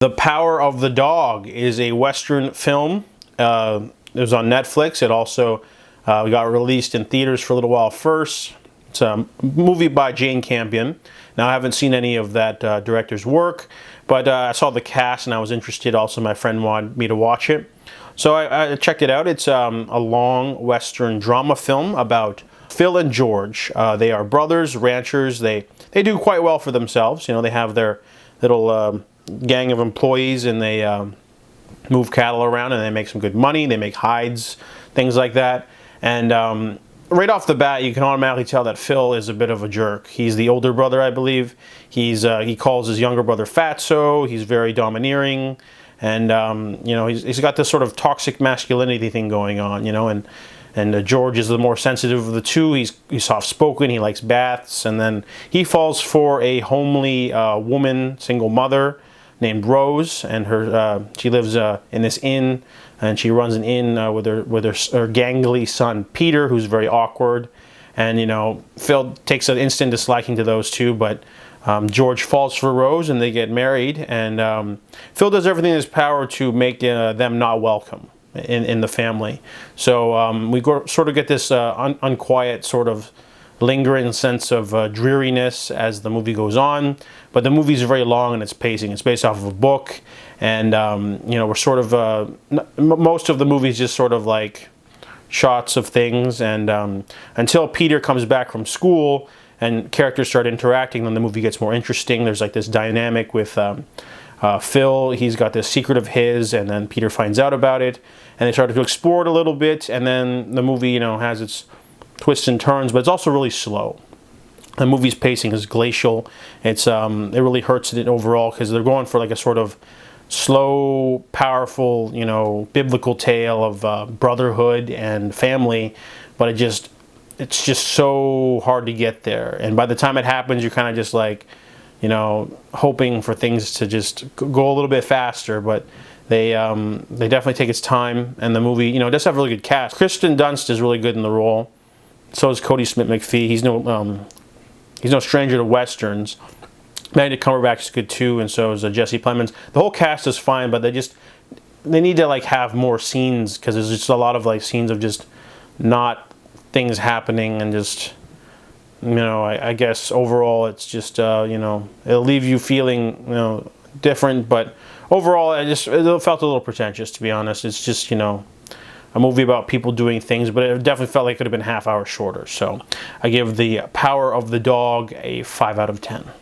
The Power of the Dog is a Western film. It was on Netflix. It also got released in theaters for a little while first. It's a movie by Jane Campion. Now, I haven't seen any of that director's work, but I saw the cast and I was interested. Also, my friend wanted me to watch it. So I checked it out. It's a long Western drama film about Phil and George. They are brothers, ranchers. They do quite well for themselves. You know, they have their little gang of employees, and they move cattle around, and they make some good money. They make hides, things like that. And right off the bat, you can automatically tell that Phil is a bit of a jerk. He's the older brother, I believe. He calls his younger brother fatso. He's very domineering, and you know, he's got this sort of toxic masculinity thing going on. You know, and George is the more sensitive of the two. He's soft-spoken. He likes baths, and then he falls for a homely woman, single mother named Rose, and she lives in this inn, and she runs an inn with her gangly son Peter, who's very awkward. And you know, Phil takes an instant disliking to those two, but George falls for Rose, and they get married. And Phil does everything in his power to make them not welcome in the family. So we sort of get this unquiet sort of lingering sense of dreariness as the movie goes on, but the movie is very long in its pacing. It's based off of a book, and you know, we're sort of most of the movie is just sort of like shots of things, and until Peter comes back from school and characters start interacting, then the movie gets more interesting. There's like this dynamic with Phil. He's got this secret of his, and then Peter finds out about it, and they start to explore it a little bit, and then the movie, you know, has its twists and turns, but it's also really slow. The movie's pacing is glacial. It really hurts it overall, because they're going for like a sort of slow, powerful, you know, biblical tale of brotherhood and family, but it's just so hard to get there. And by the time it happens, you're kind of just like, you know, hoping for things to just go a little bit faster, but they definitely take its time. And the movie, you know, does have a really good cast. Kristen Dunst is really good in the role. So is Cody Smith-McPhee. He's no stranger to westerns. Benedict Cumberbatch is good too, and so is Jesse Plemons. The whole cast is fine, but they need to like have more scenes, because there's just a lot of like scenes of just not things happening, and just, you know, I guess overall it's just you know, it'll leave you feeling, you know, different, but overall it felt a little pretentious, to be honest. It's just, you know, a movie about people doing things, but it definitely felt like it could have been a half hour shorter. So I give The Power of the Dog a 5 out of 10.